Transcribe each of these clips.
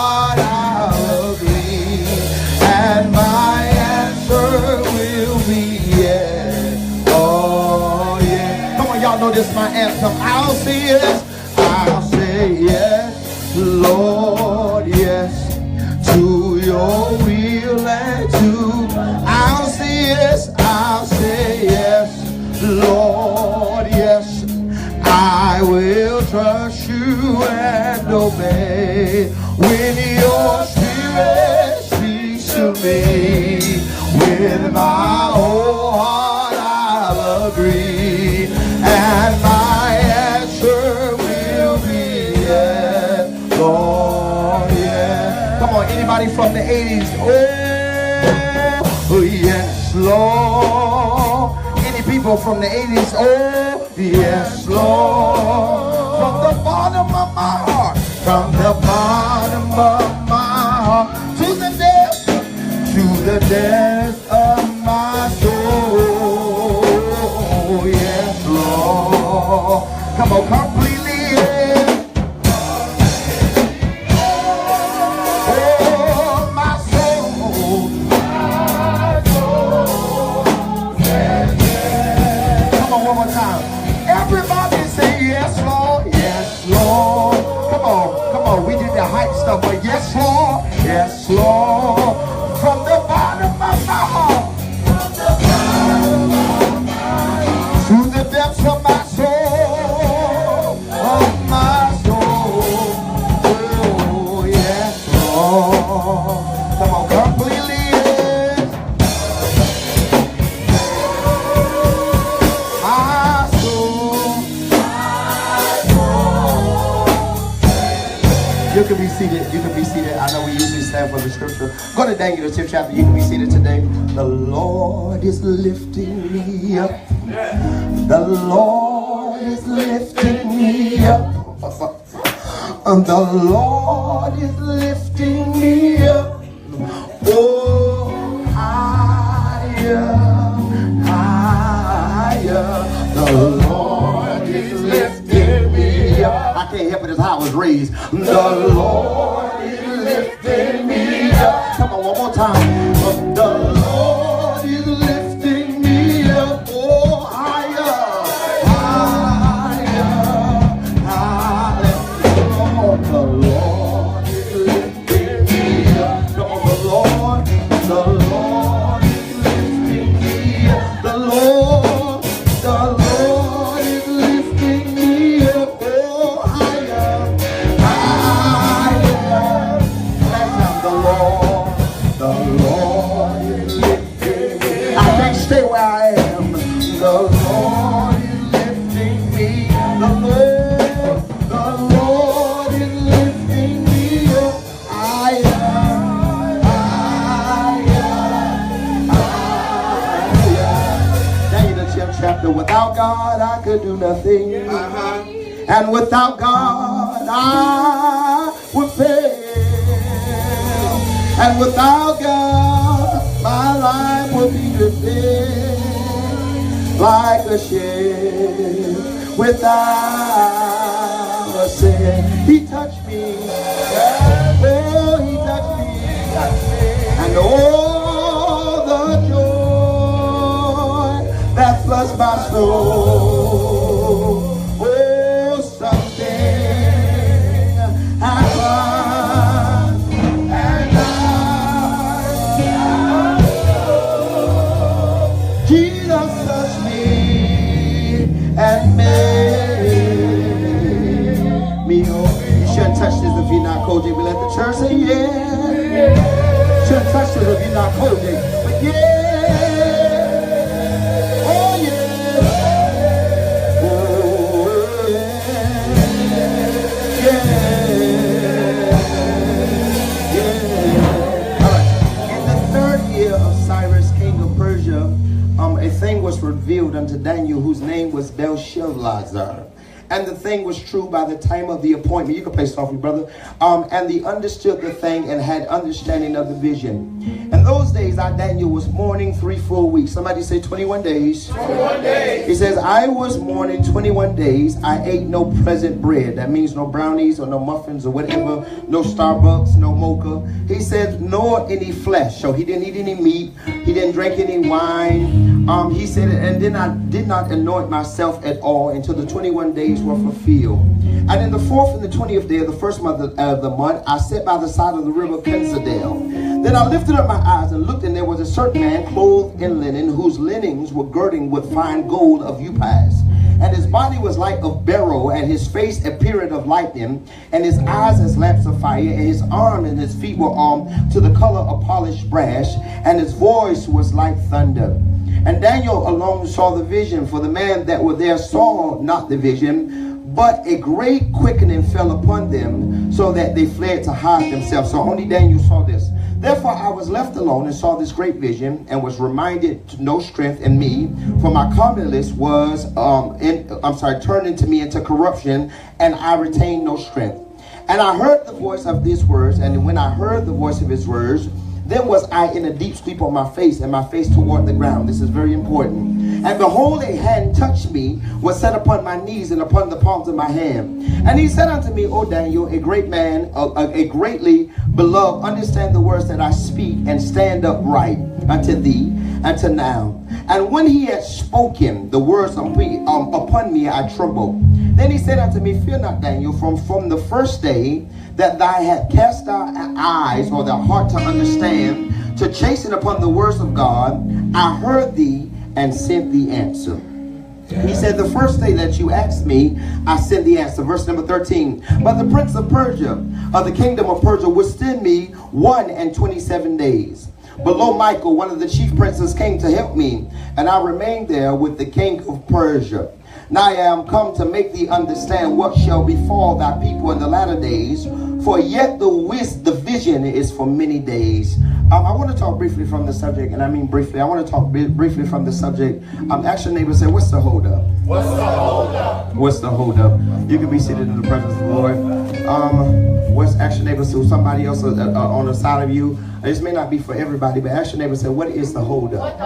I'll agree, and my answer will be yes. Oh yeah. Come on, y'all know this is my anthem. I'll say yes. I'll say yes, Lord, yes, to your will and to. I'll say yes. I'll say yes, Lord, yes. I will trust you and obey when your spirit speaks to me. With my whole heart I'll agree, and my answer will be yes, Lord, yes. Come on, anybody from the 80s? Oh, yes, Lord. Any people from the 80s? Oh, yes, Lord. From the bottom of my heart, from the bottom of my heart, to the depths of my soul. Oh, yes, Lord. Come on, completely. Oh, my soul. Come on, one more time. Everybody say yes, Lord. Yes, Lord. Come on. We did the hype stuff, but yes, Lord. Yes, Lord. From the bottom of my heart, to the depths of my soul, Oh, yes, Lord. Come on, completely. My soul. You can be seated. You can be seated. I know we usually stand for the scripture. Go to Daniel, the 10th chapter. You can be seated today. The Lord is lifting me up. The Lord is lifting me up. The Lord is lifting me up. Oh, higher, higher. The Lord is lifting me up. I can't help it, it's how I was raised. The Lord is lifting me up. Come on, one more time. The Lord is lifting me up. Oh, higher, higher, higher. The Lord is lifting me up. Come on, the Lord is lifting me up. The Lord is lifting me up. Oh, higher, higher. That's the Lord is lifting me. I can't stay where I am. The Lord is lifting me. The Lord is lifting me up. Higher, higher, higher. Daniel, the 10th chapter. Without God, I could do nothing. And without God, I would fail. And without God, my life would be drifting like a ship without a sail. He touched me. Oh, he touched me. And all the joy that floods my soul. Oh, something happened, and Jesus touched me and made me whole. You shouldn't touch this if you're not cold. We let the church say yeah. Shouldn't touch this if you're not cold. But yeah. Oh yeah. Oh yeah. Yeah. All right. In the 3rd year of Cyrus, king of Persia, a thing was revealed unto Daniel, whose name was Belshazzar. And the thing was true by the time of the appointment. You can play softly, brother. And they understood the thing and had understanding of the vision. In those days, our Daniel was mourning 3 full weeks. Somebody say 21 days. 21 days. He says, I was mourning 21 days. I ate no present bread. That means no brownies or no muffins or whatever. No Starbucks, no mocha. He said, nor any flesh. So he didn't eat any meat. He didn't drink any wine. He said, and then I did not anoint myself at all until the 21 days were fulfilled. And in the 4th and the 20th day of the first month of the month, I sat by the side of the river Kenzadel. Then I lifted up my eyes and looked, and there was a certain man clothed in linen, whose linens were girding with fine gold of Upas. And his body was like of beryl, and his face appeared of lightning, and his eyes as lamps of fire, and his arms and his feet were to the color of polished brass, and his voice was like thunder. And Daniel alone saw the vision, for the man that were there saw not the vision, but a great quickening fell upon them, so that they fled to hide themselves. So only Daniel saw this. Therefore I was left alone and saw this great vision, and was reminded to no strength in me, for my comeliness was turned into me into corruption, and I retained no strength. And I heard the voice of these words, and when I heard the voice of his words, then was I in a deep sleep on my face, and my face toward the ground. This is very important. And behold, a hand touched me, was set upon my knees and upon the palms of my hand. And he said unto me, O Daniel, a great man, a greatly beloved, understand the words that I speak, and stand upright unto thee, unto now. And when he had spoken the words upon me, I trembled. Then he said unto me, fear not, Daniel, from the first day that thou hast cast thy eyes, or thy heart to understand, to chasten upon the words of God, I heard thee and sent the answer. He said, the first day that you asked me, I sent the answer. Verse number 13. But the prince of Persia, of the kingdom of Persia, withstood me 127 days. Below Michael, one of the chief princes, came to help me, and I remained there with the king of Persia. Now I am come to make thee understand what shall befall thy people in the latter days, for yet the vision is for many days. I want to talk briefly from the subject, and I mean briefly. I want to talk briefly from the subject. Ask your neighbor, say, what's the hold up? What's the hold up? What's the hold up? You can be seated in the presence of the Lord. Ask your neighbor, so somebody else on the side of you. This may not be for everybody, but ask your neighbor, say, what is the hold up?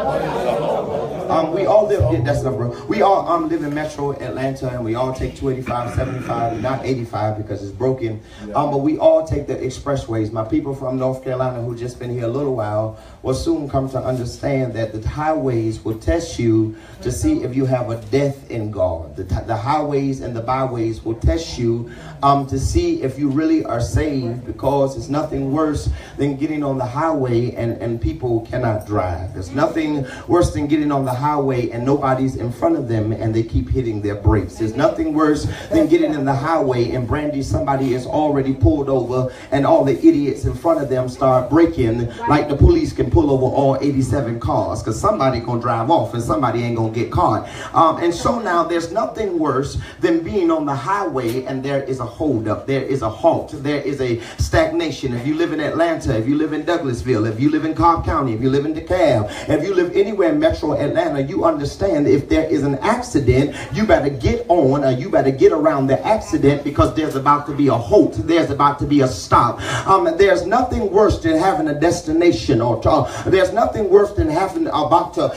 We all live, that's enough, bro. We all live in Metro Atlanta, and we all take 285, 75, not 85 because it's broken. But we all take the expressways. My people from North Carolina who just been here a little while will soon come to understand that the highways will test you to see if you have a death in God. The highways and the byways will test you to see if you really are saved, because it's nothing worse than getting on the highway and people cannot drive. There's nothing worse than getting on the highway and nobody's in front of them and they keep hitting their brakes. There's nothing worse than getting in the highway and brandy somebody is already pulled over and all the idiots in front of them start braking like the police can pull over all 87 cars, because somebody gonna drive off and somebody ain't gonna get caught. And so now there's nothing worse than being on the highway and there is a holdup, there is a halt, there is a stagnation. If you live in Atlanta, if you live in Douglasville, if you live in Cobb County, if you live in DeKalb, if you live anywhere in Metro Atlanta, you understand if there is an accident, you better get on, or you better get around the accident, because there's about to be a halt, there's about to be a stop. There's nothing worse than having a destination, or there's nothing worse than having about to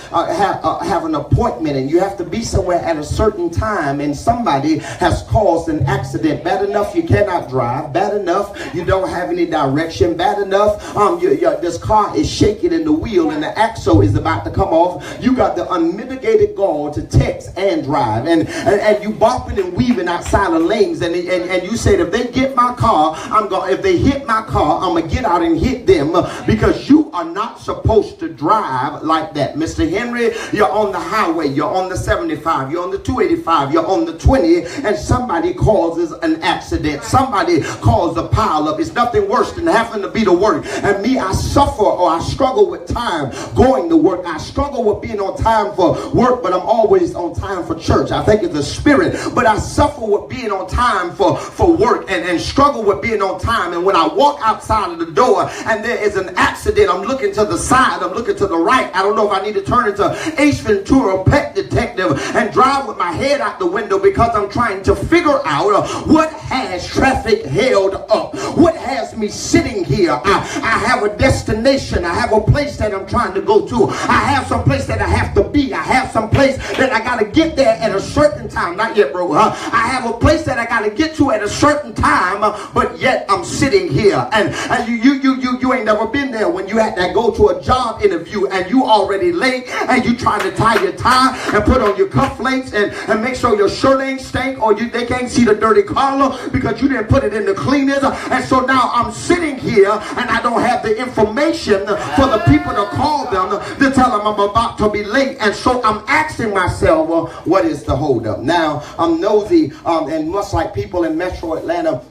have an appointment and you have to be somewhere at a certain time and somebody has caused an accident. Bad enough you cannot drive, bad enough you don't have any direction, bad enough this car is shaking in the wheel and the axle is about to come off. You got the unmitigated gall to text and drive, and you bopping and weaving outside of lanes, and you said, if they get my car, if they hit my car, I'm gonna get out and hit them, because you are not supposed to drive like that. Mr. Henry, you're on the highway, you're on the 75, you're on the 285, you're on the 20, and somebody causes an accident, somebody caused a pile up. It's nothing worse than having to be to work. And me, I suffer, or I struggle with time going to work. I struggle with being on time for work, but I'm always on time for church. I think it's the spirit, but I suffer with with being on time for work and struggle with being on time. And when I walk outside of the door and there is an accident, I'm looking to the side, I'm looking to the right. I don't know if I need to turn into Ace Ventura, Pet Detective, and drive with my head out the window because I'm trying to figure out what has traffic held up. What has me sitting here? I have a destination. I have a place that I'm trying to go to. I have some place that I have to be. I have some place that I got to get there at a certain time. Not yet, bro. I have a place that I got to get to at a certain time, but yet I'm sitting here. And you ain't never been there when you had to go to a job interview and you already late and you trying to tie your tie and put on your cufflinks and make sure your shirt ain't stink or they can't see the dirty collar because you didn't put it in the cleaners. And so now I'm sitting here and I don't have the information for the people to call them to tell them I'm about to be late. And so I'm asking myself, what is the holdup? Now, I'm nosy, and much like people in Metro Atlanta,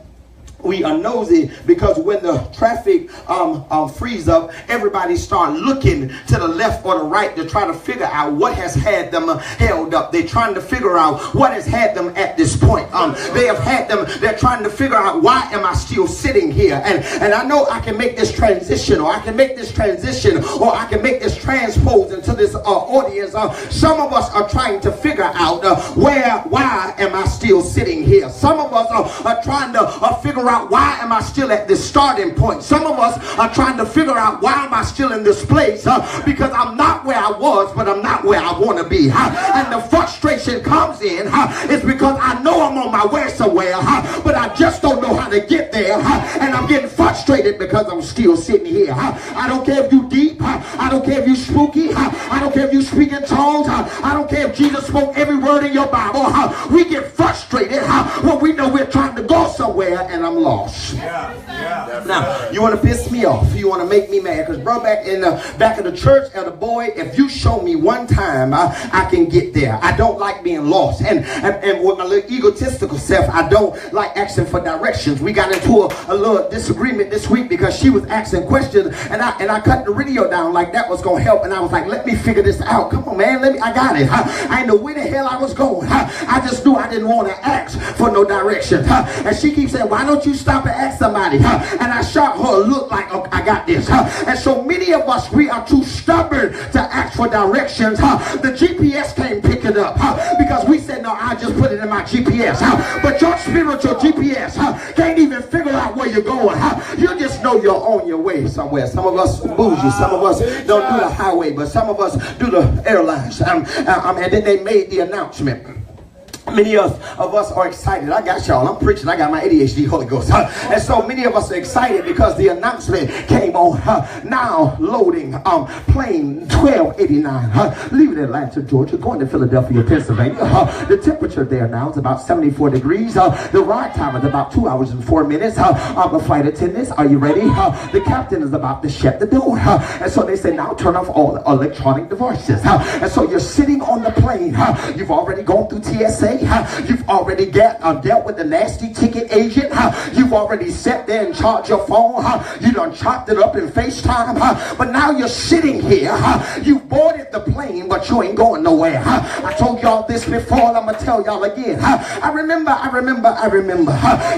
we are nosy because when the traffic frees up, everybody start looking to the left or the right to try to figure out what has had them held up. They're trying to figure out what has had them at this point. They're trying to figure out, why am I still sitting here? And I know I can make this transition, or I can make this transition, or I can make this transpose into this audience. Some of us are trying to figure out why am I still sitting here? Some of us are trying to figure out, why am I still at this starting point? Some of us are trying to figure out, why am I still in this place? Because I'm not where I was, but I'm not where I want to be. And the frustration comes in is because I know I'm on my way somewhere, but I just don't know how to get there. And I'm getting frustrated because I'm still sitting here. I don't care if you deep. I don't care if you spooky. I don't care if you speak in tongues. I don't care if Jesus spoke every word in your Bible. We get frustrated when we know we're trying to go somewhere and I'm lost. Now, you want to piss me off. You want to make me mad. Because, bro, back in the church as a boy, if you show me one time, I can get there. I don't like being lost. And with my little egotistical self, I don't like asking for directions. We got into a little disagreement this week because she was asking questions, and I cut the radio down like that was going to help. And I was like, let me figure this out. Come on, man. I got it. I didn't know where the hell I was going. I just knew I didn't want to ask for no direction. And she keeps saying, why don't you stop and ask somebody? And I shot her a look like, oh, I got this. And so many of us, we are too stubborn to ask for directions. The GPS can't pick it up because we said, no, I just put it in my GPS. But your spiritual GPS can't even figure out where you're going. You just know you're on your way somewhere. Some of us bougie. Some of us don't do the highway, but some of us do the airlines. And then they made the announcement. Many of us are excited. I got y'all. I'm preaching. I got my ADHD Holy Ghost. And so many of us are excited because the announcement came on. Now loading plane 1289. Leaving Atlanta, Georgia, going to Philadelphia, Pennsylvania. The temperature there now is about 74 degrees. The ride time is about 2 hours and 4 minutes. The flight attendants, are you ready? The captain is about to shut the door. And so they say, now turn off all electronic devices. And so you're sitting on the plane. You've already gone through TSA. You've already dealt with the nasty ticket agent. You've already sat there and charged your phone. You done chopped it up in FaceTime. But now you're sitting here. You've boarded the plane, but you ain't going nowhere. I told y'all this before, and I'm going to tell y'all again. I remember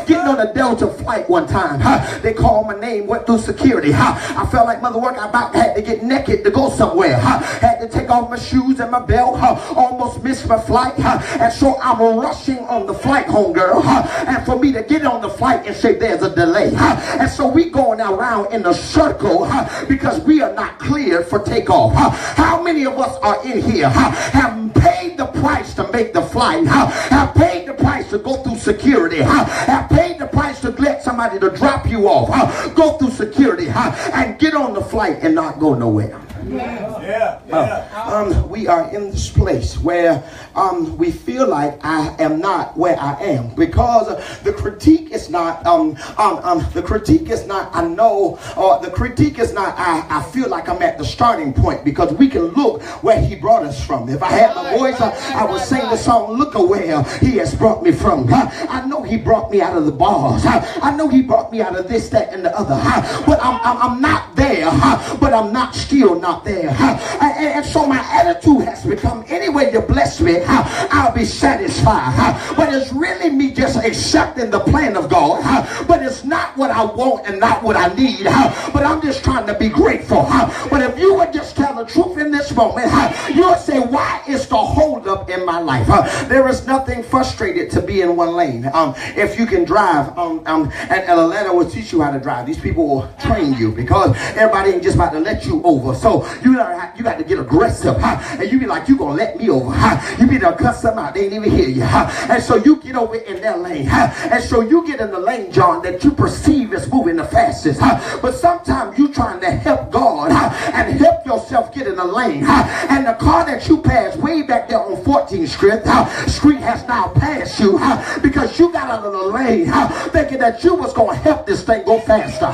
getting on a Delta flight one time. They called my name, went through security. I felt like Mother Work, I had to get naked to go somewhere. Had to take off my shoes and my belt. Almost missed my flight. And so I'm rushing on the flight home, girl. And for me to get on the flight and say there's a delay. And so we going around in a circle because we are not cleared for takeoff. How many of us are in here have paid the price to make the flight, have paid the price to go through security, have paid the price to let somebody to drop you off, go through security, and get on the flight and not go nowhere? We are in this place where we feel like I am not where I am because the critique is not the critique is not I know, or the critique is not I feel like I'm at the starting point, because we can look where he brought us from. If I had my voice, I would sing the song, look where he has brought me from. I know he brought me out of the bars. I know he brought me out of this, that, and the other. But I'm not there, but I'm not still not out there. And so my attitude has become, anyway you bless me, I'll be satisfied. But it's really me just accepting the plan of God. But it's not what I want and not what I need. But I'm just trying to be grateful. But if you would just tell the truth in this moment, you'll say, why is the holdup in my life? There is nothing frustrated to be in one lane. If you can drive, and Atlanta will teach you how to drive. These people will train you because everybody ain't just about to let you over. So you got to get aggressive, and you be like, you gonna let me over. You be to cuss them out, they ain't even hear you. And so you get over in their lane. And so you get in the lane, John, that you perceive is moving the fastest. But sometimes you trying to help God and help yourself get in the lane. And the car that you passed way back there on 14th Street has now passed you because you got out of the lane thinking that you was going to help this thing go faster.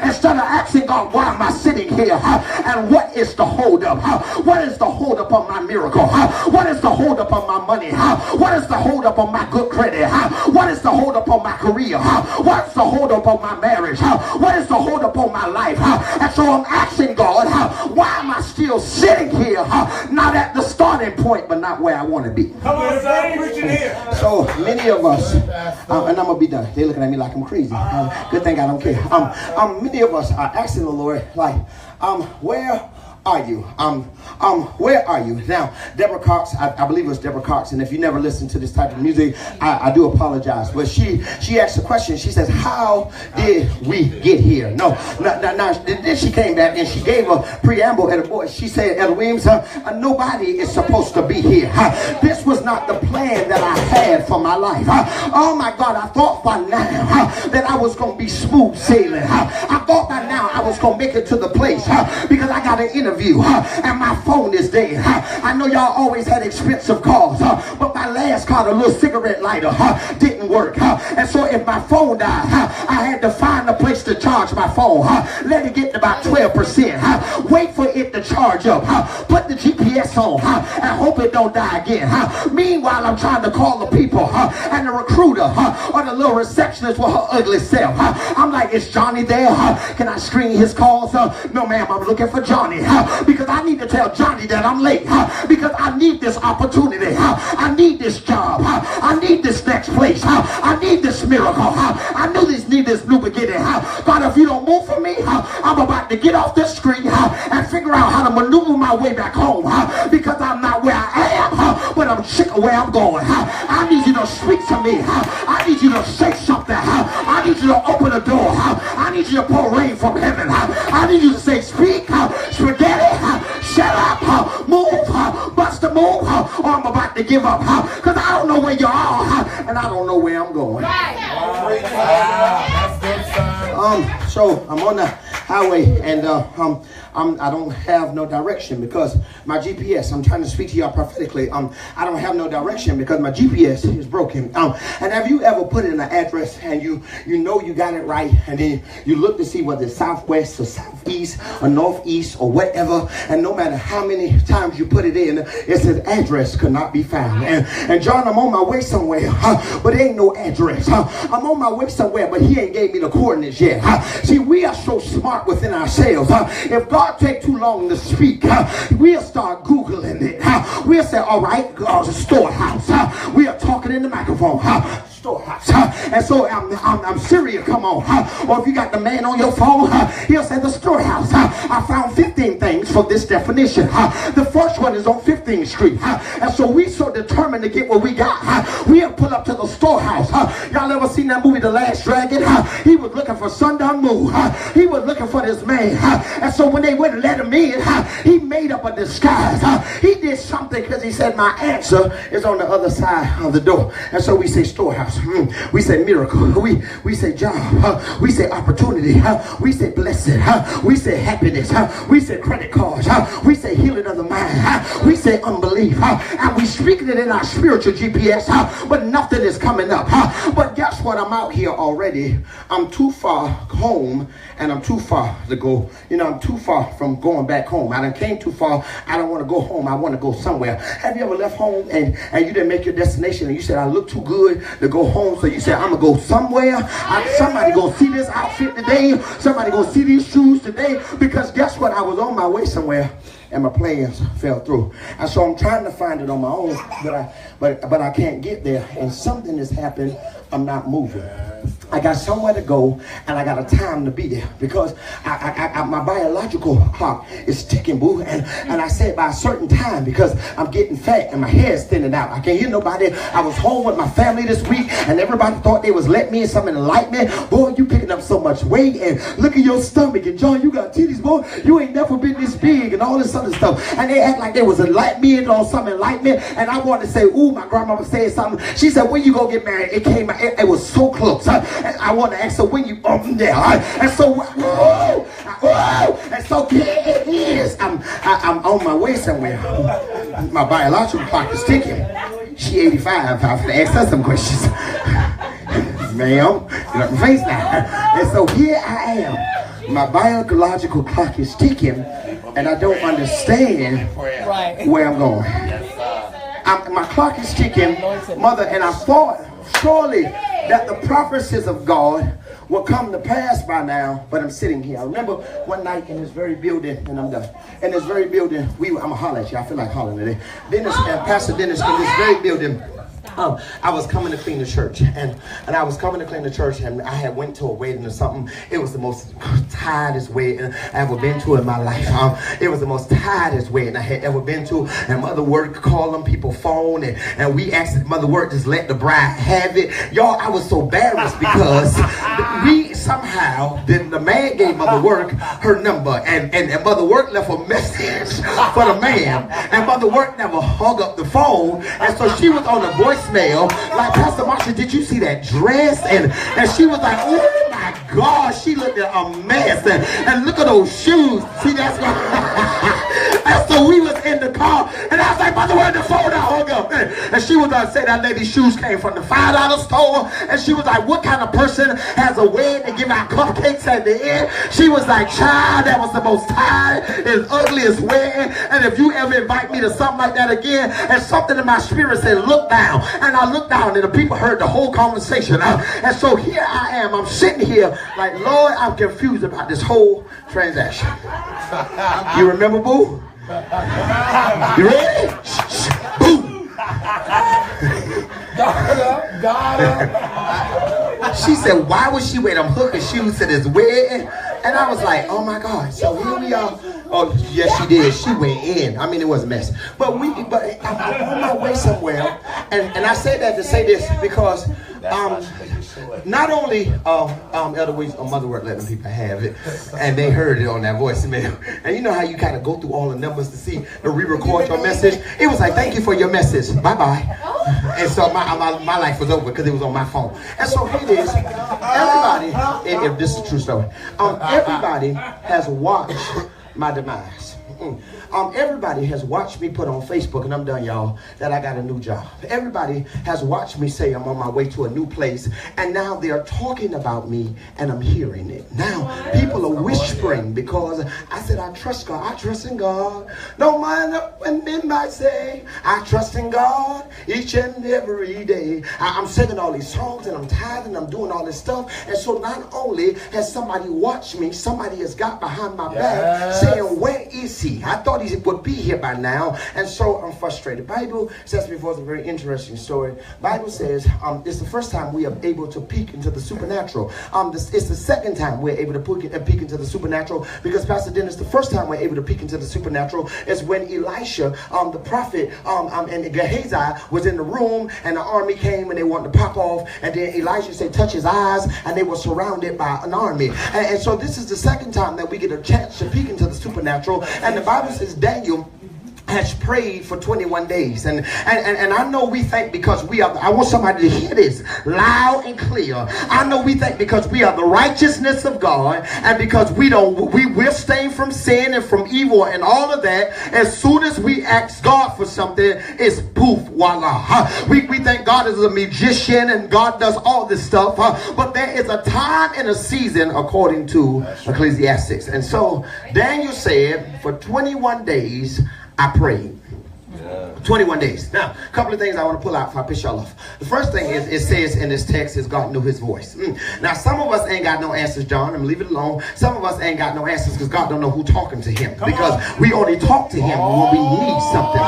Instead of asking God, why am I sitting here? And what is the holdup? What is the holdup on my miracle? What is the holdup on my money? What is the holdup on my good credit? What is the holdup on my career? What's the holdup on my marriage? What is the holdup on my life? And so I'm asking God, why am I still sitting here? Not at the starting point, but not where I want to be. Come on, son, preaching here. So many of us, and I'm gonna be done. They're looking at me like I'm crazy. Good thing I don't care. Many of us are asking the Lord, like, where are you? Where are you? Now, Deborah Cox, I believe it was Deborah Cox, and if you never listen to this type of music, I do apologize. But she asked a question. She says, how did we get here? No, then she came back and she gave a preamble at a voice. She said, Ella Williams, nobody is supposed to be here. This was not the plan that I had for my life. Oh my God, I thought by now that I was going to be smooth sailing. I thought by now I was going to make it to the place because I got an interview and my phone is dead. I know y'all always had expensive cars, but my last car, the little cigarette lighter, didn't work. And so if my phone died, I had to find a place to charge my phone. Let it get to about 12%. Wait for it to charge up. Put the GPS on and hope it don't die again. Meanwhile, I'm trying to call the people and the recruiter or the little receptionist with her ugly self. I'm like, is Johnny there? Can I screen his calls? No, ma'am, I'm looking for Johnny. Because I need to tell Johnny that I'm late. Because I need this opportunity. I need this job. I need this next place. I need this miracle. I need this new beginning. God, if you don't move for me, I'm about to get off this street and figure out how to maneuver my way back home. Because I'm not where I am, but I'm sick of where I'm going. I need you to speak to me. I need you to say something. I need you to open the door. I need you to pour rain from heaven. I need you to say, speak, spaghetti, shut up, move, bust a move, or I'm about to give up. Because I don't know where you are, and I don't know where I'm going. So I'm on the highway, and I don't have no direction because my GPS, I'm trying to speak to y'all prophetically, I don't have no direction because my GPS is broken. And have you ever put in an address and you know you got it right, and then you look to see whether it's southwest or southeast or northeast or whatever, and no matter how many times you put it in, it says address could not be found. And John, I'm on my way somewhere, but there ain't no address. I'm on my way somewhere, but he ain't gave me the coordinates yet. See, we are so smart within ourselves. If God take too long to speak, we'll start Googling it. We'll say, all right, storehouse. We are talking in the microphone. Storehouse. And so I'm serious, come on. Or if you got the man on your phone, he'll say the storehouse. I found 15 things for this definition. The first one is on 15th Street. And so we so determined to get what we got. We'll pull up to the storehouse. Y'all ever seen that movie, The Last Dragon? He was looking for Sundar Moon. He was looking for this man. And so when they wouldn't let him in, he made up a disguise. He did something because he said, my answer is on the other side of the door. And so we say storehouse. We say miracle. We say job. We say opportunity. We say blessing. We say happiness. We say credit cards. We say healing of the mind. We say unbelief. And we speaking it in our spiritual GPS, but nothing is coming up. But guess what? I'm out here already. I'm too far home, and I'm too far to go. I'm too far from going back home. I done came too far. I don't want to go home. I want to go somewhere. Have you ever left home and you didn't make your destination and you said, I look too good to go home. So you say, I'm going to go somewhere. Somebody going to see this outfit today. Somebody going to see these shoes today. Because guess what? I was on my way somewhere and my plans fell through. And so I'm trying to find it on my own, but I can't get there. And something has happened. I'm not moving. I got somewhere to go, and I got a time to be there because my biological clock is ticking, boo. And I said by a certain time because I'm getting fat and my hair's thinning out. I can't hear nobody. I was home with my family this week, and everybody thought they was letting me in some enlightenment. Boy, you picking up so much weight, and look at your stomach, and John, you got titties, boy. You ain't never been this big, and all this other stuff. And they act like they was enlightened me on some enlightenment, and I wanted to say, ooh, my grandmama said something. She said, when you gonna get married? It came out, it was so close. I want to ask her when you there, and so and so here it is. I'm on my way somewhere. My biological clock is ticking. She 85. I have to ask her some questions. Ma'am, you got my face now. And so here I am. My biological clock is ticking, and I don't understand where I'm going. My clock is ticking, mother, and I thought surely that the prophecies of God will come to pass by now, but I'm sitting here. I remember one night in this very building, and I'm done. In this very building, I'm gonna holler at you. I feel like hollering today. Dennis and Pastor Dennis in this very building. I was coming to clean the church, and I was coming to clean the church, and I had went to a wedding or something. It was the most tiredest wedding I ever been to in my life. It was the most tiredest wedding I had ever been to. And Mother Work called them people phone, and we asked Mother Work just let the bride have it. Y'all, I was so embarrassed because we somehow, the man gave Mother Work her number, and Mother Work left a message for the man, and Mother Work never hung up the phone, and so she was on the voicemail like, Pastor Marsha, did you see that dress? And she was like, oh my God, she looked at a mess, and look at those shoes. See, that's what and so we was in the car, and I was like, Mother, where's the phone? I hung up, and she was saying that lady's shoes came from the $5 store, and she was like, what kind of person has a wedding to give out cupcakes at the end? She was like, child, that was the most tired and ugliest wedding, and if you ever invite me to something like that again, and something in my spirit said, look down, and I looked down, and the people heard the whole conversation, and so here I am, I'm sitting here like, Lord, I'm confused about this whole transaction. You remember, boo? You ready? Boom. Got her. She said, why would she wear them hooker shoes to this wedding? And I was like, oh my God. So here we are. Oh, yes, she did. She went in. I mean, it was a mess. But I'm on my way somewhere. And I say that to say this because not only Elder Weeks or Mother Work letting people have it, and they heard it on that voicemail. And you know how you kind of go through all the numbers to see to re-record your message? It was like, thank you for your message. Bye-bye. And so my life was over because it was on my phone. And so here it is. Everybody, if this is a true story, everybody has watched my demise. Everybody has watched me put on Facebook, and I'm done, y'all, that I got a new job. Everybody has watched me say I'm on my way to a new place, and now they're talking about me, and I'm hearing it. Now, people are whispering because I said I trust God. I trust in God. No matter what men might say, I trust in God each and every day. I'm singing all these songs, and I'm tithing, I'm doing all this stuff, and so not only has somebody watched me, somebody has got behind my back saying, where is he? I thought he would be here by now, and so I'm frustrated. Bible says before, it's a very interesting story. Bible says it's the first time we are able to peek into the supernatural. It's the second time we're able to peek into the supernatural, because Pastor Dennis, the first time we're able to peek into the supernatural is when Elisha, the prophet, and Gehazi was in the room, and the army came and they wanted to pop off, and then Elisha said, touch his eyes, and they were surrounded by an army. And so this is the second time that we get a chance to peek into the supernatural, and the Bible says Daniel has prayed for 21 days. And I know we think because we are, I want somebody to hear this loud and clear. I know we think because we are the righteousness of God, and because we're staying from sin and from evil and all of that, as soon as we ask God for something, it's poof, voila. We think God is a magician and God does all this stuff, but there is a time and a season according to Ecclesiastes. And so Daniel said, for 21 days I prayed. 21 days. Now, a couple of things I want to pull out before I piss y'all off. The first thing is, it says in this text is God knew his voice. Now, some of us ain't got no answers, John. I'm going to leave it alone. Some of us ain't got no answers because God don't know who talking to him. Because we only talk to him when we need something.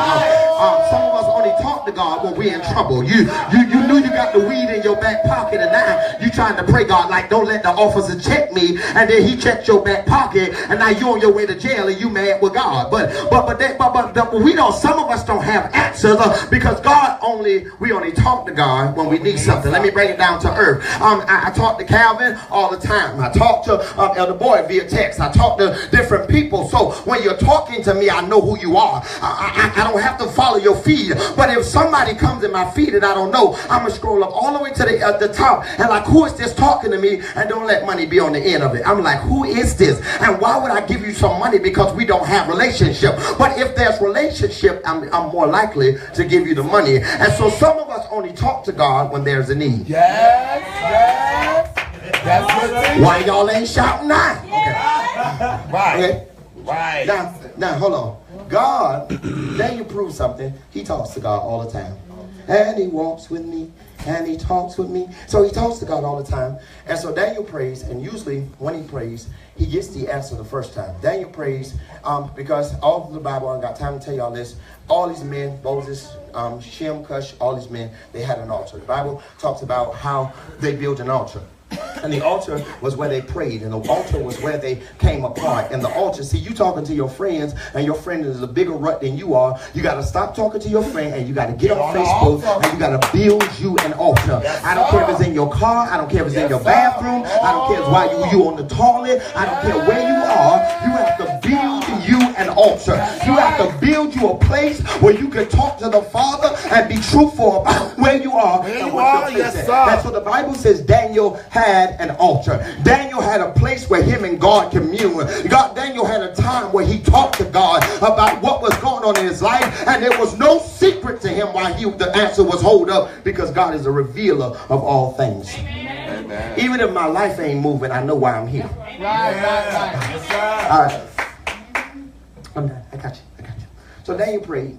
Some of us only talk to God when we're in trouble. You knew you got the weed in your back pocket, and now you trying to pray God like, don't let the officer check me, and then he checked your back pocket, and now you on your way to jail and you mad with God. But we don't. Some of us don't have answers because we only talk to God when we need something. Let me bring it down to earth. I talk to Calvin all the time. I talk to Elder Boyd via text. I talk to different people. So when you're talking to me, I know who you are. I don't have to follow your feed. But if somebody comes in my feed and I don't know, I'm gonna scroll up all the way to the top and like, who is this talking to me? And don't let money be on the end of it. I'm like, who is this? And why would I give you some money? Because we don't have relationship. But if there's relationship, I'm more likely to give you the money. And so some of us only talk to God when there's a need. Yes. That's good. Why y'all ain't shouting now? Okay. Right. Okay. Right. Now, hold on. God, Daniel proves something. He talks to God all the time. And he walks with me. And he talks with me. So he talks to God all the time. And so Daniel prays. And usually when he prays, he gets the answer the first time. Daniel prays because all of the Bible, I got time to tell y'all this. All these men, Moses, Shem, Cush, all these men, they had an altar. The Bible talks about how they built an altar. And the altar was where they prayed, and the altar was where they came apart. And the altar, see, you talking to your friends, and your friend is a bigger rut than you are. You got to stop talking to your friend, and you got to get on Facebook, and you got to build you an altar. I don't care if it's in your car. I don't care if it's in your bathroom. I don't care if it's while you on the toilet. I don't care where you are. You have to build you an altar. You have to build you a place where you can talk to the Father and be truthful about where you are. That's what the Bible says. Daniel had an altar. Daniel had a place where him and God communed. Daniel had a time where he talked to God about what was going on in his life, and there was no secret to him why the answer was hold up, because God is a revealer of all things. Amen. Even if my life ain't moving, I know why I'm here. Right. Yes, sir. All right. I'm done. I got you. So Daniel prayed,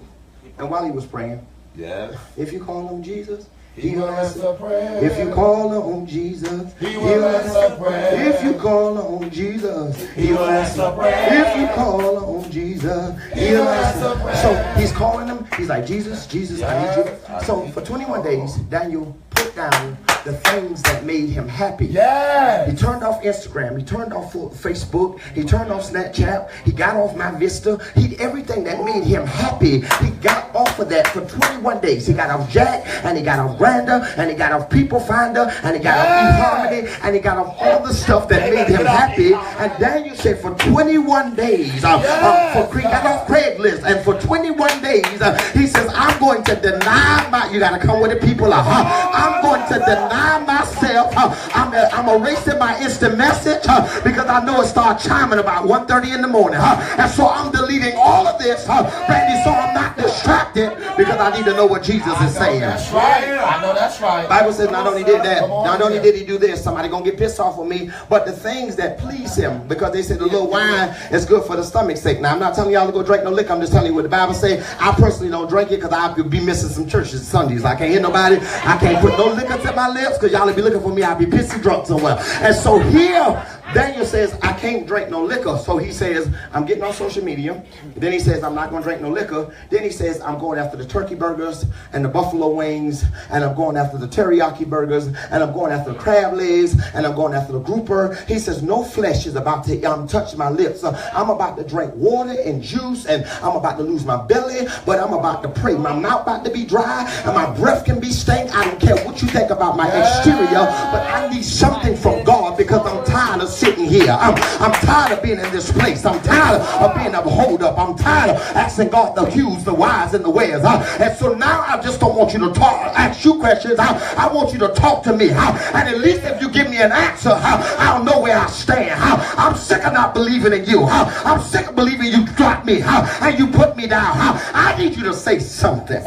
and while he was praying, if you call him Jesus, he will answer prayer. If you call on Jesus, he will answer prayer. If you call on Jesus, he will answer prayer. If you call on Jesus, he will answer prayer. So he's calling him. He's like, Jesus, I need you. So for 21 days, Daniel put down the things that made him happy. He turned off Instagram. He turned off Facebook. He turned off Snapchat. He got off My Vista. Everything that made him happy, he got off of that for 21 days. He got off Jack, and he got off Grindr, and he got off People Finder, and he got off eHarmony, and he got off all the stuff that made him happy. And Daniel said for 21 days, got off Craigslist, and for 21 days, he says, I'm going to deny you got to come with the people. I'm going to deny myself. I'm erasing my instant message because I know it starts chiming about 1:30 in the morning. And so I'm deleting all of this, Randy, so I'm not distracted, because I need to know what Jesus is saying. That's right. I know that's right. Bible says not only did that, not only did he do this, somebody gonna get pissed off with me, but the things that please him, because they said the little wine is good for the stomach's sake. Now I'm not telling y'all to go drink no liquor. I'm just telling you what the Bible say. I personally don't drink it because I could be missing some churches Sundays. I can't hear nobody. I can't put no liquor to my lips because y'all will be looking for me. I'll be pissy drunk somewhere. And so here Daniel says, I can't drink no liquor. So he says, I'm getting on social media. Then he says, I'm not going to drink no liquor. Then he says, I'm going after the turkey burgers and the buffalo wings, and I'm going after the teriyaki burgers, and I'm going after the crab legs, and I'm going after the grouper. He says, no flesh is about to touch my lips. I'm about to drink water and juice, and I'm about to lose my belly, but I'm about to pray. My mouth about to be dry, and my breath can be stank. I don't care what you think about my exterior, but I need something from God, because I'm tired of sitting here. I'm tired of being in this place. I'm tired of being a hold up. I'm tired of asking God the whos, the whys, and the wheres. And so now I just don't want you to ask you questions. I want you to talk to me. And at least if you give me an answer, I'll know where I stand. I'm sick of not believing in you. I'm sick of believing you dropped me and you put me down. I need you to say something.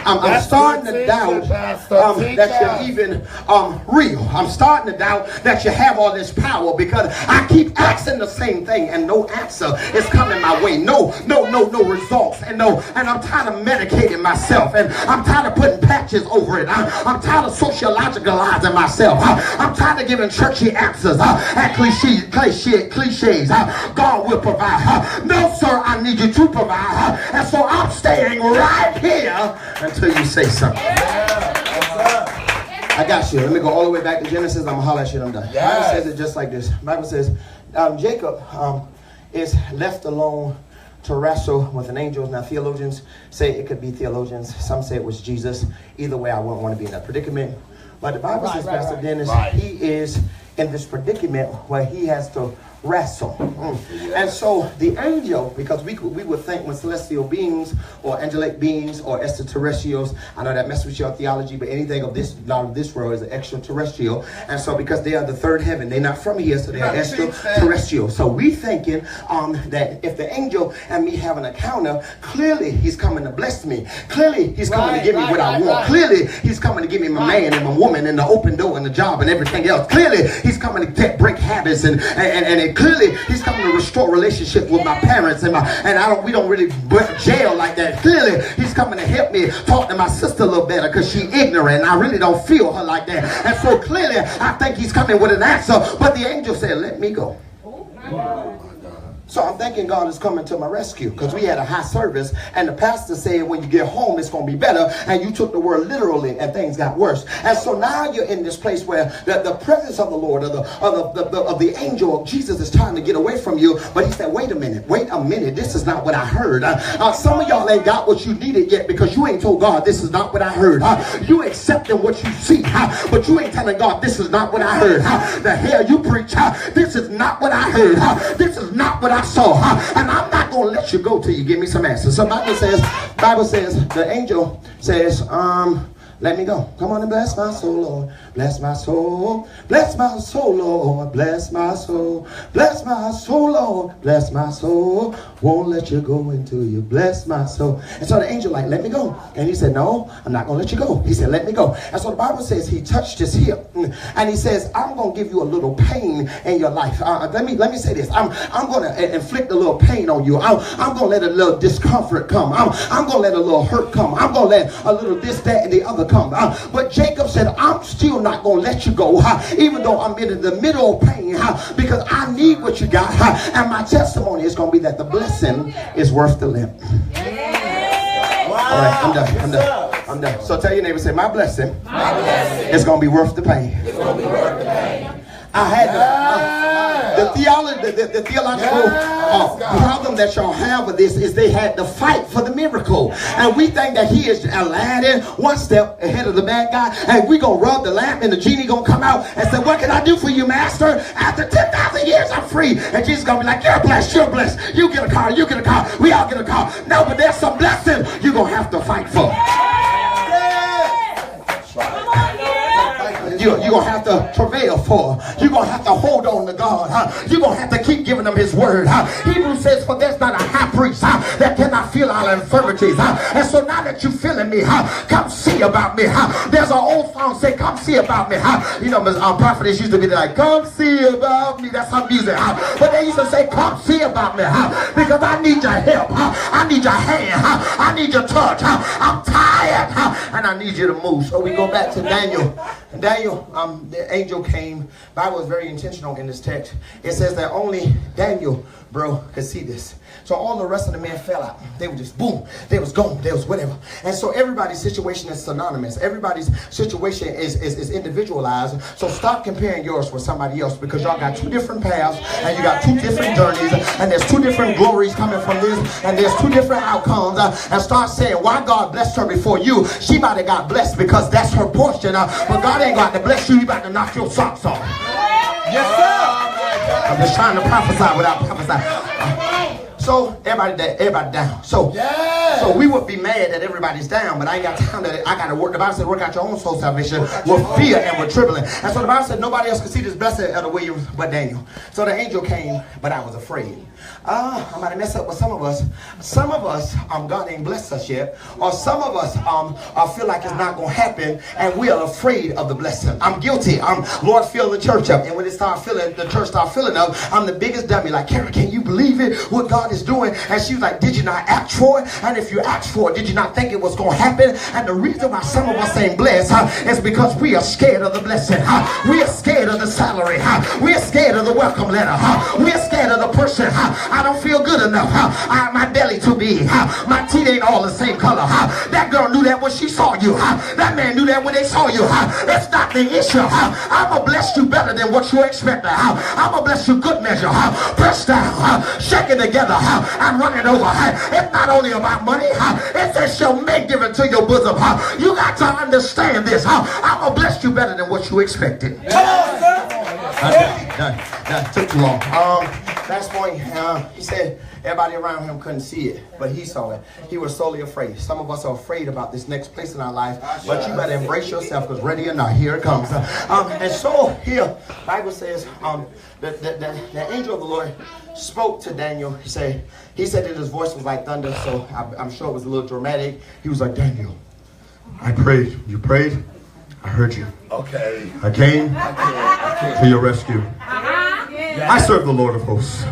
I'm starting to doubt that you're even real. I'm starting to doubt that you have all this power, because I keep asking the same thing and no answer is coming my way. No results. And I'm tired of medicating myself, and I'm tired of putting patches over it. I'm tired of sociologicalizing myself. I'm tired of giving churchy answers and cliches. God will provide. No, sir, I need you to provide. And so I'm staying right here until you say something. I got you. Let me go all the way back to Genesis. I'm going to holler at you when I'm done. The Bible says it just like this. The Bible says Jacob is left alone to wrestle with an angel. Now, theologians say it could be theologians. Some say it was Jesus. Either way, I wouldn't want to be in that predicament. But the Bible says, Pastor Dennis, he is in this predicament where he has to wrestle. And so the angel, because we would think when celestial beings or angelic beings or extraterrestrials, I know that messes with your theology, but anything of this, not of this world, is an extraterrestrial. And so because they are the third heaven, they're not from here, so they are extraterrestrial. So we thinking that if the angel and me have an encounter, clearly he's coming to bless me. Clearly he's coming to give me what I want. Clearly he's coming to give me my man and my woman and the open door and the job and everything else. Clearly he's coming to break habits and clearly he's coming to restore relationships with my parents we don't really jail like that. Clearly he's coming to help me talk to my sister a little better because she's ignorant and I really don't feel her like that. And so clearly I think he's coming with an answer, but the angel said, let me go. So I'm thinking God is coming to my rescue, because we had a high service and the pastor said when you get home it's going to be better, and you took the word literally and things got worse. And so now you're in this place where the presence of the Lord of the angel of Jesus is trying to get away from you, but he said wait a minute, this is not what I heard. Some of y'all ain't got what you needed yet because you ain't told God this is not what I heard. You accepting what you see, but you ain't telling God this is not what I heard. The hell you preach, this is not what I heard. This is not what I saw, and I'm not going to let you go till you give me some answers. So Bible says the angel says, let me go. Come on and bless my soul, Lord. Bless my soul. Bless my soul, Lord. Bless my soul. Bless my soul, Lord. Bless my soul. Won't let you go until you bless my soul. And so the angel let me go. And he said, no, I'm not going to let you go. He said, let me go. And so the Bible says he touched his hip. And he says, I'm going to give you a little pain in your life. Let me say this. I'm going to inflict a little pain on you. I'm going to let a little discomfort come. I'm going to let a little hurt come. I'm going to let a little this, that, and the other come. But Jacob said, I'm still not going to let you go, even though I'm in the middle of pain, because I need what you got, and my testimony is going to be that the blessing is worth the limp. Wow. All right, I'm done. So tell your neighbor, say, my blessing is going to be worth the pain. It's going to be worth the pain. I had the theological problem that y'all have with this is they had to fight for the miracle. And we think that he is Aladdin, one step ahead of the bad guy, and we going to rub the lamp and the genie going to come out and say, what can I do for you, master? After 10,000 years, I'm free. And Jesus going to be like, you're blessed, you're blessed. You get a car, you get a car, we all get a car. No, but there's some blessing you're going to have to fight for. You're going to have to travail for. You're going to have to hold on to God. You're going to have to keep giving him his word. Hebrews says, for there's not a high priest that cannot feel our infirmities. And so now that you're feeling me, come see about me. There's an old song say, come see about me. You know, our prophets used to be like, come see about me. That's some music. But they used to say, come see about me. Because I need your help. I need your hand. I need your touch. I'm tired. And I need you to move. So we go back to Daniel. The angel came. Bible is very intentional in this text. It says that only Daniel, could see this. So all the rest of the men fell out. They were just boom. They was gone. They was whatever. And so everybody's situation is synonymous. Everybody's situation is individualized. So stop comparing yours with somebody else, because y'all got two different paths and you got two different journeys, and there's two different glories coming from this, and there's two different outcomes. And start saying, why God blessed her before you? She might have got blessed because that's her portion. But God ain't got to bless you. He about to knock your socks off. Yes, sir. I'm just trying to prophesy without prophesying. So everybody down. So So we would be mad that everybody's down, but I ain't got time to, I got to work. The Bible said, work out your own soul salvation with fear and with trembling. And so the Bible said, nobody else could see this blessed Elder Williams but Daniel. So the angel came, but I was afraid. I'm about to mess up with some of us. Some of us, God ain't blessed us yet. Or some of us feel like it's not going to happen, and we are afraid of the blessing. I'm guilty. Lord, fill the church up. And when it start filling, the church start filling up, I'm the biggest dummy. Like, Karen, can you believe it? What God is doing? And she was like, did you not ask for it? And if you asked for it, did you not think it was going to happen? And the reason why some of us ain't blessed is because we are scared of the blessing. We are scared of the salary. We are scared of the welcome letter. We are scared of the person. I don't feel good enough. My belly too big. My teeth ain't all the same color. That girl knew that when she saw you. That man knew that when they saw you. That's not the issue. I'm going to bless you better than what you expect. I'm going to bless you good measure. Press down, shake it together, and run it over. It's not only about money. It says shall make give it to your bosom. You got to understand this. I'm going to bless you better than what you expected. Come on, sir. That took too long. Last point, he said everybody around him couldn't see it, but he saw it. He was solely afraid. Some of us are afraid about this next place in our life, but you better embrace yourself, because ready or not, here it comes. And so here, Bible says the angel of the Lord spoke to Daniel. He said that his voice was like thunder, so I'm sure it was a little dramatic. He was like, Daniel, I prayed. You prayed? I heard you. Okay. I came to your rescue. I serve the Lord of hosts,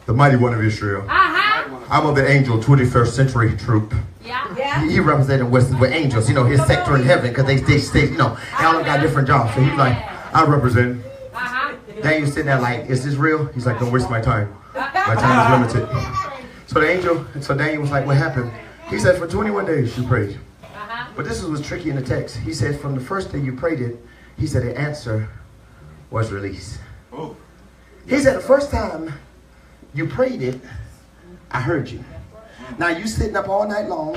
the mighty one of Israel. I'm of the angel 21st century troop. He represented with angels, his sector in heaven, because they stay, they all got different jobs. So he's like, I represent. Daniel's sitting there like, is this real? He's like, don't waste my time. My time is limited. So Daniel was like, what happened? He said, for 21 days you prayed. But this was tricky in the text. He said, from the first day you prayed it, he said the answer was released. He said, the first time you prayed it, I heard you. Now you sitting up all night long.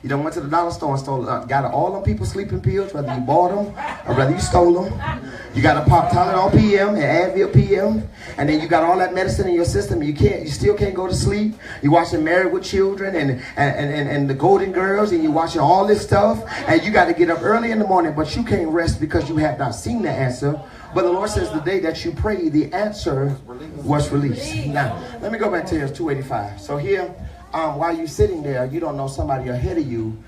You done went to the dollar store and got all them people sleeping pills, whether you bought them or whether you stole them. You got a pop Tylenol PM and Advil PM, and then you got all that medicine in your system. You still can't go to sleep. You watching Married with Children and the Golden Girls, and you watching all this stuff, and you got to get up early in the morning, but you can't rest because you have not seen the answer. But the Lord says the day that you pray, the answer was released. Now, let me go back to here, 285. So here, while you're sitting there, you don't know somebody ahead of you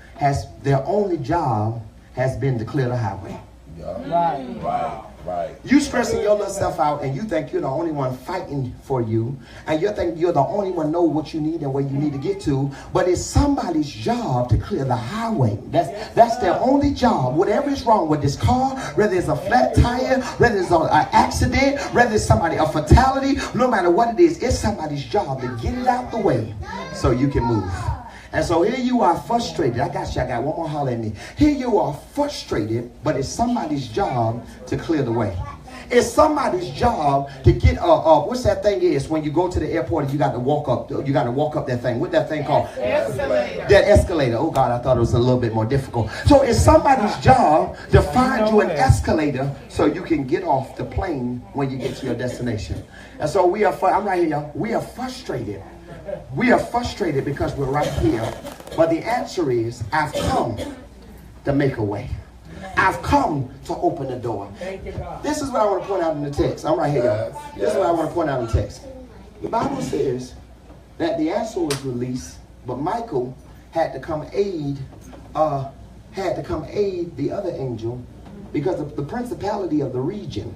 their only job has been to clear the highway. Right. You stressing your little self out, and you think you're the only one fighting for you, and you think you're the only one know what you need and where you need to get to, but it's somebody's job to clear the highway. That's their only job. Whatever is wrong with this car, whether it's a flat tire, whether it's an accident, whether it's a fatality, no matter what it is, it's somebody's job to get it out the way so you can move. And so here you are frustrated. I got one more holler at me. Here you are frustrated, but it's somebody's job to clear the way. It's somebody's job to get what's that thing is when you go to the airport and you got to walk up that thing. What's that thing called? Escalator. That escalator. Oh God, I thought it was a little bit more difficult. So it's somebody's job to find you an escalator so you can get off the plane when you get to your destination. And so I'm right here, y'all. We are frustrated. We are frustrated because we're right here. But the answer is, I've come to make a way. I've come to open the door. This is what I want to point out in the text. I'm right here, y'all. This is what I want to point out in the text. The Bible says that the answer was released, but Michael had to come aid the other angel because of the principality of the region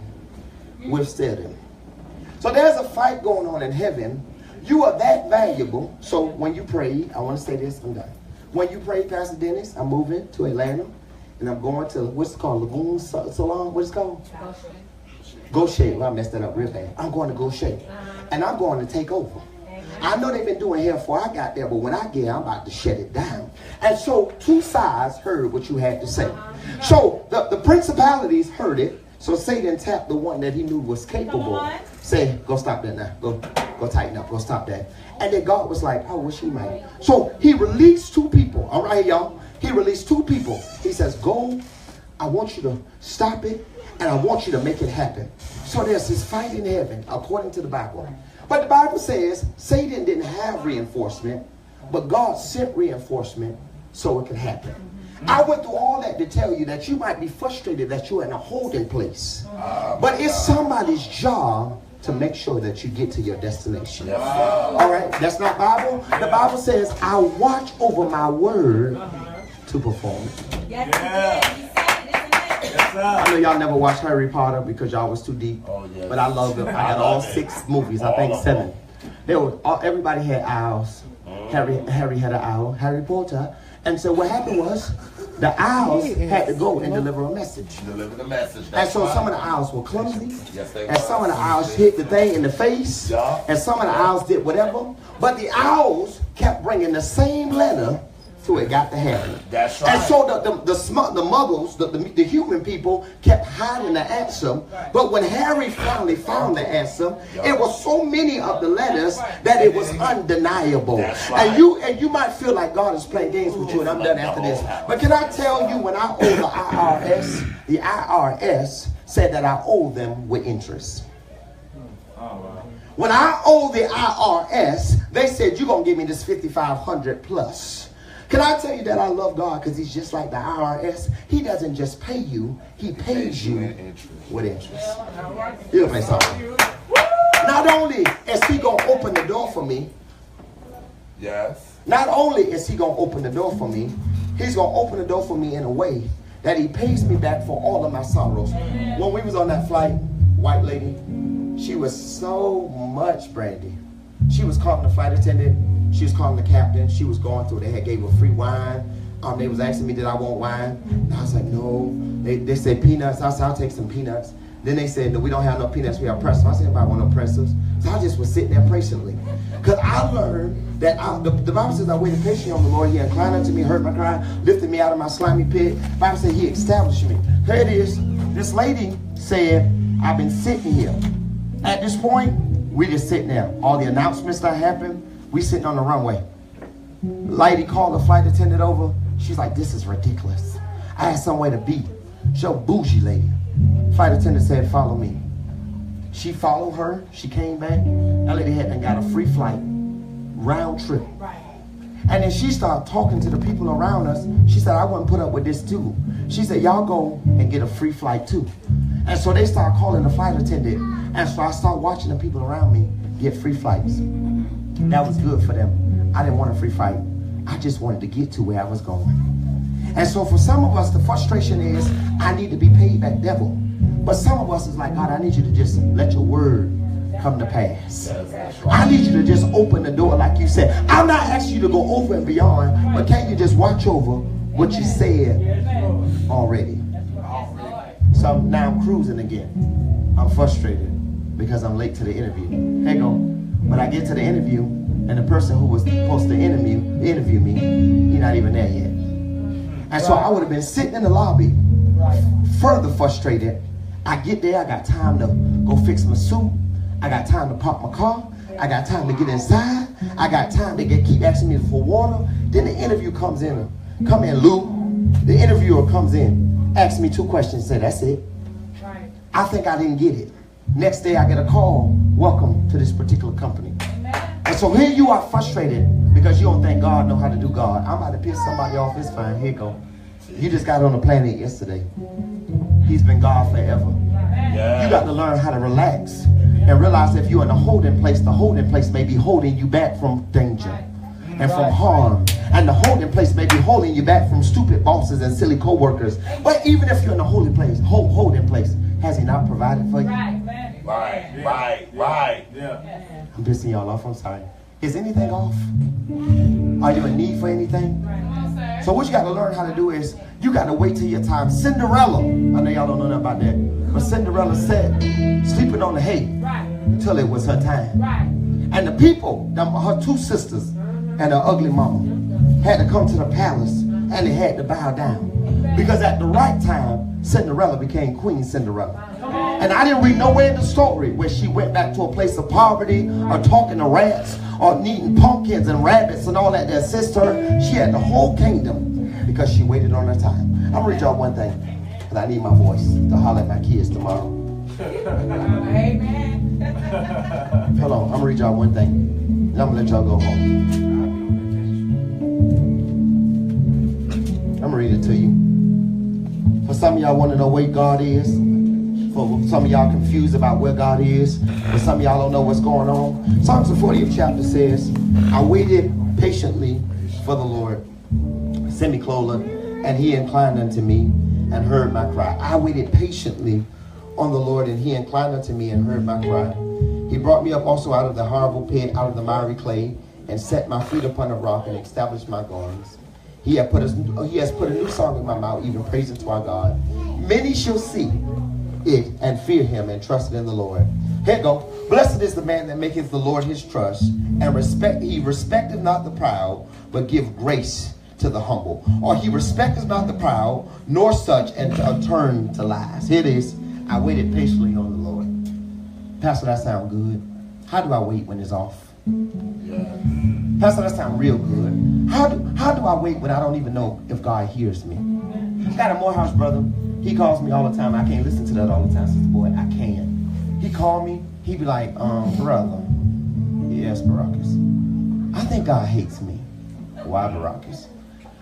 withstood him. So there's a fight going on in heaven. You are that valuable. So when you pray, I want to say this, I'm done. When you pray, Pastor Dennis, I'm moving to Atlanta, and I'm going to, what's it called, Lagoon Salon? What is it called? Goshen. Well, I messed that up real bad. I'm going to Goshen, and I'm going to take over. I know they've been doing hair before I got there, but when I get there, I'm about to shut it down. And so two sides heard what you had to say. So the principalities heard it. So Satan tapped the one that he knew was capable. Say, go stop that now. Go tighten up. Go stop that. And then God was like, oh, wish he might. So he released two people. All right, y'all. He released two people. He says, go. I want you to stop it. And I want you to make it happen. So there's this fight in heaven, according to the Bible. But the Bible says Satan didn't have reinforcement. but God sent reinforcement so it could happen. I went through all that to tell you that you might be frustrated that you're in a holding place. But it's somebody's job to make sure that you get to your destination. All right, that's not Bible. The Bible says, I watch over my word to perform it. I know y'all never watched Harry Potter because y'all was too deep. But I love them. I got all 6 movies, I think 7. Everybody had owls. Harry had an owl, Harry Potter. And so what happened was, the owls had to go and deliver a message. And so some of the owls were clumsy. And some of the owls hit the thing in the face. And some of the owls did whatever. But the owls kept bringing the same letter till it got to Harry. That's right. And so the muggles, the human people kept hiding the answer. But when Harry finally found the answer, it was so many of the letters that it was undeniable. Right. And you might feel like God is playing games with you, and I'm done after this. But can I tell you, when I owe the IRS said that I owe them with interest. When I owe the IRS, they said, you're going to give me this $5,500 plus. Can I tell you that I love God because he's just like the IRS? He doesn't just pay you, he pays you with interest. He'll play something. Not only is he going to open the door for me, not only is he going to open the door for me, he's going to open the door for me in a way that he pays me back for all of my sorrows. When we was on that flight, white lady, she was so much brandy. She was calling the flight attendant. She was calling the captain. She was going through. They had gave her free wine. They was asking me, did I want wine? And I was like, no. They said peanuts. I said, I'll take some peanuts. Then they said, no, we don't have no peanuts. We have pretzels. I said, anybody want no pretzels? So I just was sitting there patiently. Because I learned that the Bible says I waited patiently on the Lord. He inclined unto me, heard my cry, lifted me out of my slimy pit. The Bible said he established me. Here it is. This lady said, I've been sitting here. At this point, we just sitting there. All the announcements that happened, we sitting on the runway. Lady called the flight attendant over. She's like, this is ridiculous. I had somewhere to be. She's a bougie lady. Flight attendant said, follow me. She followed her. She came back. That lady had and got a free flight, round trip. And then she started talking to the people around us. She said, I wouldn't put up with this too. She said, y'all go and get a free flight too. And so they started calling the flight attendant. And so I started watching the people around me get free flights. That was good for them. I didn't want a free flight. I just wanted to get to where I was going. And so for some of us, the frustration is, I need to be paid back double. But some of us is like, God, I need you to just let your word come to pass. I need you to just open the door like you said. I'm not asking you to go over and beyond, but can you just watch over what you said already? So now I'm cruising again. I'm frustrated because I'm late to the interview. Here you go. When I get to the interview, and the person who was supposed to interview me, he's not even there yet. And so I would have been sitting in the lobby, further frustrated. I get there, I got time to go fix my suit. I got time to park my car. I got time to get inside. I got time to keep asking me for water. Then the interview comes in. Come in, Lou. The interviewer comes in, asks me 2 questions, say, that's it. I think I didn't get it. Next day I get a call, welcome to this particular company. And so here you are frustrated because you don't think God know how to do God. I'm about to piss somebody off, it's fine, here you go. You just got on the planet yesterday. He's been God forever. You got to learn how to relax and realize if you're in a holding place, the holding place may be holding you back from danger and from harm. And the holding place may be holding you back from stupid bosses and silly co-workers. But even if you're in a holding place, has he not provided for you? Right. Yeah. I'm pissing y'all off, I'm sorry. Is anything off? Are you in need for anything? So what you got to learn how to do is, you got to wait till your time. Cinderella, I know y'all don't know nothing about that, but Cinderella said, sleeping on the hay until it was her time. And the people, her 2 sisters and her ugly mama, had to come to the palace and they had to bow down. Because at the right time, Cinderella became Queen Cinderella. And I didn't read nowhere in the story where she went back to a place of poverty or talking to rats or needing pumpkins and rabbits and all that to assist her. She had the whole kingdom because she waited on her time. I'm going to read y'all one thing, because I need my voice to holler at my kids tomorrow. Amen. Hold on, I'm going to read y'all one thing, and I'm going to let y'all go home. read it to you. For some of y'all want to know where God is. For some of y'all confused about where God is. For some of y'all don't know what's going on. Psalms the 40th chapter says, I waited patiently for the Lord, semicolon, and he inclined unto me and heard my cry. I waited patiently on the Lord, and he inclined unto me and heard my cry. He brought me up also out of the horrible pit, out of the miry clay, and set my feet upon a rock and established my goings. He has put a new song in my mouth, even praising to our God. Many shall see it and fear him and trust in the Lord. Here you go. Blessed is the man that maketh the Lord his trust, and he respecteth not the proud, but give grace to the humble. Or he respecteth not the proud, nor such and turn to lies. Here it is. I waited patiently on the Lord. Pastor, that sound good. How do I wait when it's off? Pastor, that sound real good. How do I wait when I don't even know if God hears me? Got a Morehouse brother. He calls me all the time. I can't listen to that all the time, sister boy. I can't. He called me. He be like, brother. Yes, Baracus. I think God hates me. Why, Baracus?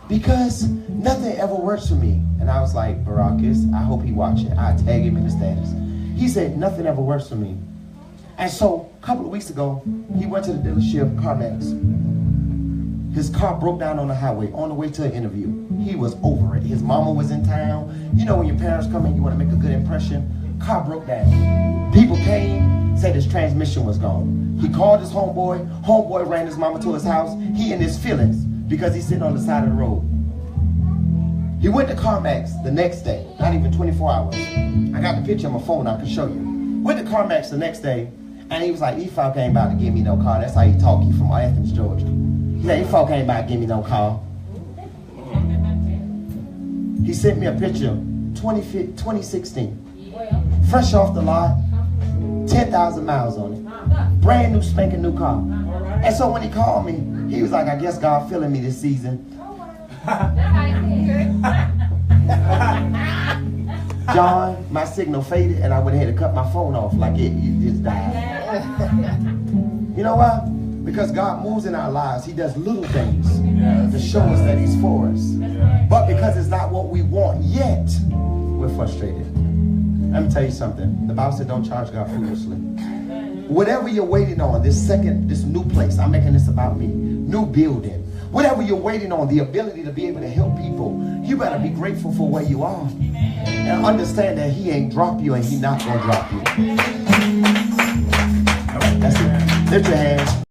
Because nothing ever works for me. And I was like, Baracus, I hope he watching. I tag him in the status. He said, nothing ever works for me. And so, a couple of weeks ago, he went to the dealership, CarMax. His car broke down on the highway on the way to an interview. He was over it. His mama was in town. You know when your parents come in, you want to make a good impression. Car broke down. People came, said his transmission was gone. He called his homeboy. Homeboy ran his mama to his house. He in his feelings because he's sitting on the side of the road. He went to CarMax the next day, not even 24 hours. I got the picture on my phone, I can show you. Went to CarMax the next day, and he was like, these folk ain't about to give me no car. That's how he talk. He from Athens, Georgia. He said, these folk ain't about to give me no car. He sent me a picture, 2016. Fresh off the lot, 10,000 miles on it. Brand new spanking new car. And so when he called me, he was like, I guess God feeling me this season. John, my signal faded and I went ahead and cut my phone off like it just died. You know why? Because God moves in our lives. He does little things to show us that he's for us. But because it's not what we want yet, we're frustrated. Let me tell you something. The Bible said don't charge God foolishly. Whatever you're waiting on, this new place, I'm making this about me, new building, whatever you're waiting on, the ability to be able to help people, you better be grateful for where you are. And understand that he ain't drop you and he not going to drop you. All right, that's it. Lift your hands.